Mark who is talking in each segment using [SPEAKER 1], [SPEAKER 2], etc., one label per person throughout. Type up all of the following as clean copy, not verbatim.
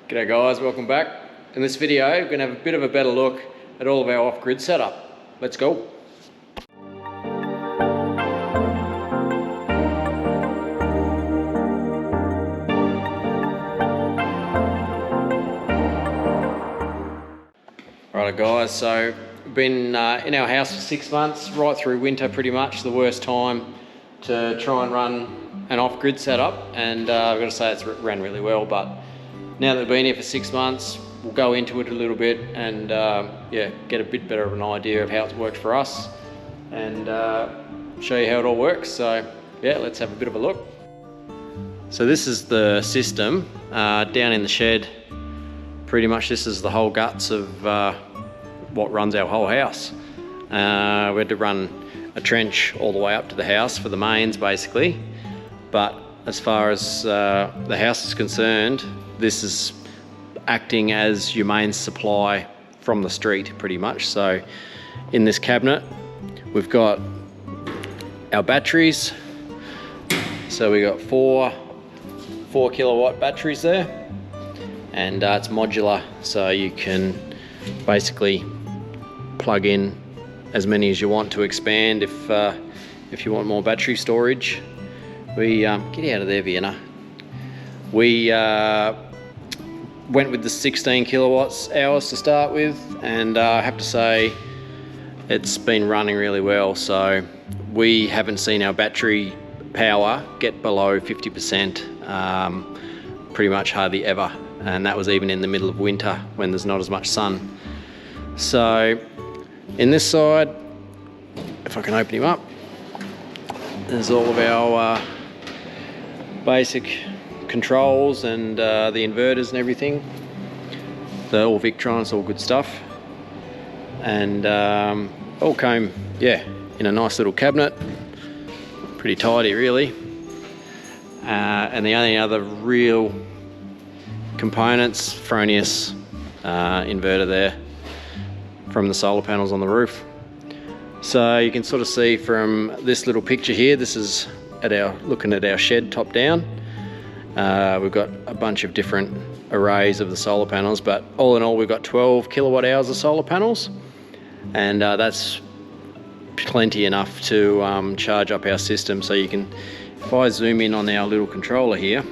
[SPEAKER 1] G'day guys, welcome back. In this video, we're going to have a bit of a better look at all of our off-grid setup. Let's go. Alright guys, so we've been in our house for 6 months, right through winter pretty much, the worst time to try and run an off-grid setup, and I've got to say it's ran really well. But now that we've been here for 6 months, we'll go into it a little bit and yeah, get a bit better of an idea of how it's worked for us and show you how it all works. So yeah, let's have a bit of a look. So this is the system down in the shed. Pretty much this is the whole guts of what runs our whole house. We had to run a trench all the way up to the house for the mains basically, but as far as the house is concerned, this is acting as your main supply from the street pretty much. So in this cabinet we've got our batteries. So we got four kilowatt batteries there, and it's modular, so you can basically plug in as many as you want to expand if you want more battery storage. We get out of there, Vienna. We went with the 16 kilowatts hours to start with, and I have to say it's been running really well. So we haven't seen our battery power get below 50% pretty much hardly ever, and that was even in the middle of winter when there's not as much sun. So in this side, if I can open him up, there's all of our basic controls and the inverters and everything. They're all Victron, it's all good stuff, and all came, yeah, in a nice little cabinet, pretty tidy really. And the only other real components, Fronius inverter there from the solar panels on the roof. So you can sort of see from this little picture here, this is looking at our shed top down. We've got a bunch of different arrays of the solar panels, but all in all we've got 12 kilowatt hours of solar panels, and that's plenty enough to charge up our system. So you can, if I zoom in on our little controller here,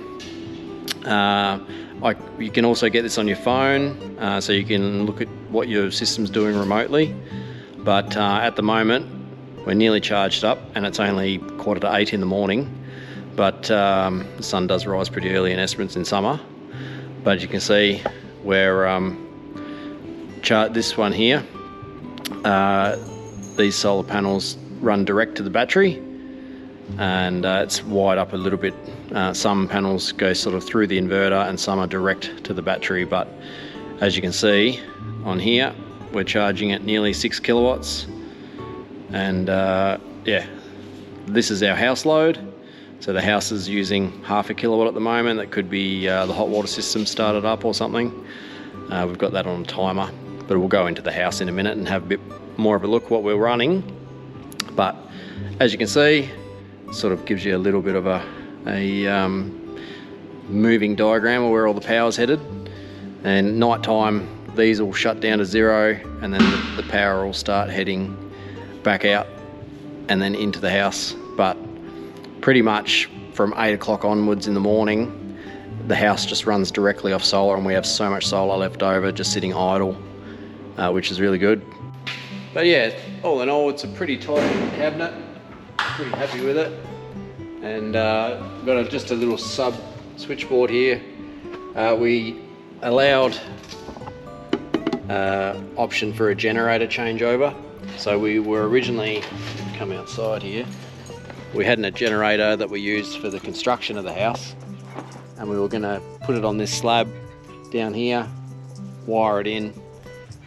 [SPEAKER 1] you can also get this on your phone, so you can look at what your system's doing remotely. But at the moment we're nearly charged up, and it's only 7:45 in the morning, but the sun does rise pretty early in Esperance in summer. But you can see where this one here, these solar panels run direct to the battery, and it's wired up a little bit. Some panels go sort of through the inverter and some are direct to the battery, but as you can see on here, we're charging at nearly 6 kilowatts. And yeah, this is our house load. So the house is using 0.5 kilowatt at the moment. That could be the hot water system started up or something. We've got that on a timer, but we'll go into the house in a minute and have a bit more of a look what we're running. But as you can see, it sort of gives you a little bit of a moving diagram of where all the power's headed. And night time, these will shut down to 0, and then the power will start heading back out and then into the house. But pretty much from 8 o'clock onwards in the morning, the house just runs directly off solar, and we have so much solar left over just sitting idle, which is really good. But yeah, all in all, it's a pretty tight little cabinet. Pretty happy with it. And got just a little sub switchboard here. We allowed option for a generator changeover. So we were originally, come outside here, we had a generator that we used for the construction of the house, and we were going to put it on this slab down here, wire it in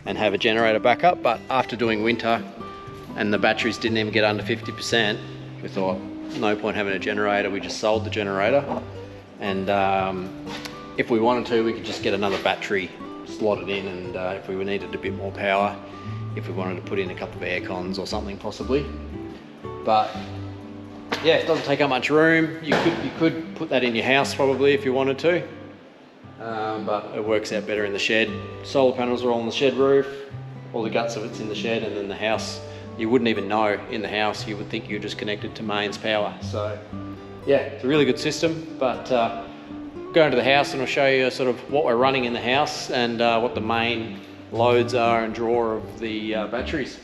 [SPEAKER 1] and have a generator backup. But after doing winter and the batteries didn't even get under 50%, we thought no point having a generator. We just sold the generator, and if we wanted to, we could just get another battery slotted in, and if we needed a bit more power, if we wanted to put in a couple of air cons or something possibly. But yeah, it doesn't take up much room. You could put that in your house probably if you wanted to. but it works out better in the shed. Solar panels are all on the shed roof, all the guts of it's in the shed, and then the house, you wouldn't even know in the house, you would think you're just connected to mains power. So yeah, it's a really good system, but go into the house and I'll show you sort of what we're running in the house and what the main loads are and draw of the batteries.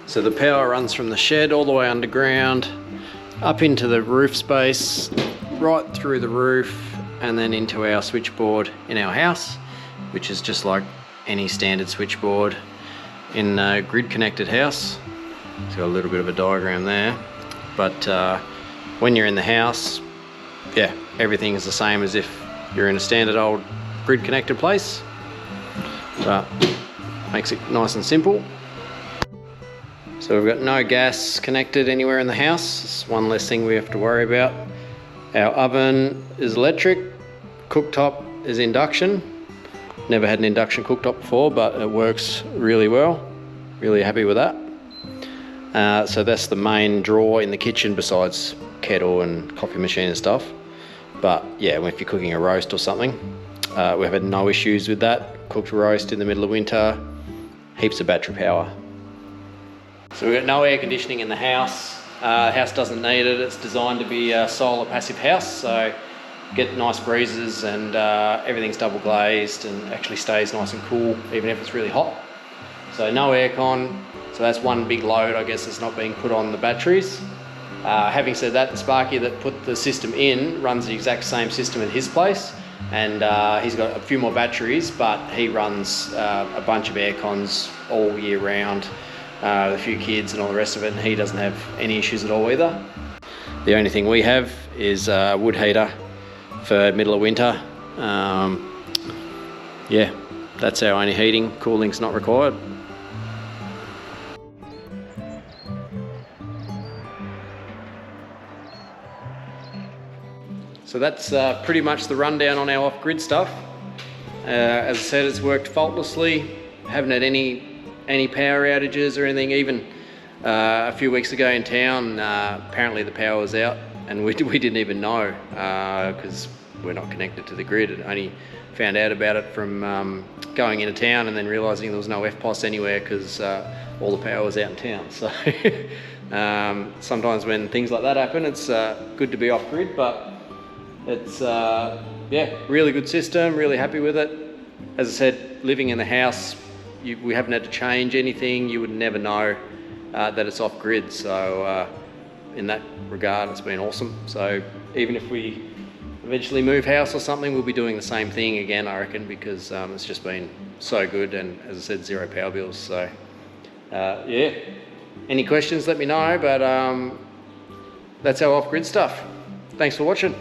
[SPEAKER 1] So the power runs from the shed all the way underground, up into the roof space, right through the roof, and then into our switchboard in our house, which is just like any standard switchboard in a grid connected house. It's got a little bit of a diagram there, but when you're in the house, yeah, everything is the same as if you're in a standard old grid connected place, but makes it nice and simple. So we've got no gas connected anywhere in the house. It's one less thing we have to worry about. Our oven is electric, cooktop is induction. Never had an induction cooktop before, but it works really well. Really happy with that. So that's the main draw in the kitchen besides kettle and coffee machine and stuff. But yeah, if you're cooking a roast or something, we've had no issues with that. Cooked roast in the middle of winter, heaps of battery power. So we've got no air conditioning in the house. The house doesn't need it. It's designed to be a solar passive house, so get nice breezes and everything's double glazed and actually stays nice and cool even if it's really hot. So no aircon, so that's one big load I guess that's not being put on the batteries. Having said that, the Sparky that put the system in runs the exact same system at his place, and he's got a few more batteries, but he runs a bunch of aircons all year round. A few kids and all the rest of it, and he doesn't have any issues at all either. The only thing we have is a wood heater for middle of winter. Yeah, that's our only heating. Cooling's not required. So that's pretty much the rundown on our off-grid stuff. As I said, it's worked faultlessly. Haven't had any power outages or anything. Even a few weeks ago in town, apparently the power was out and we didn't even know because we're not connected to the grid. And only found out about it from going into town and then realising there was no FPOS anywhere because all the power was out in town. So sometimes when things like that happen, it's good to be off grid, but it's yeah, really good system, really happy with it. As I said, living in the house, we haven't had to change anything. You would never know that it's off grid. So in that regard, it's been awesome. So even if we eventually move house or something, we'll be doing the same thing again, I reckon, because it's just been so good. And as I said, zero power bills. So yeah, any questions, let me know. But that's our off grid stuff. Thanks for watching.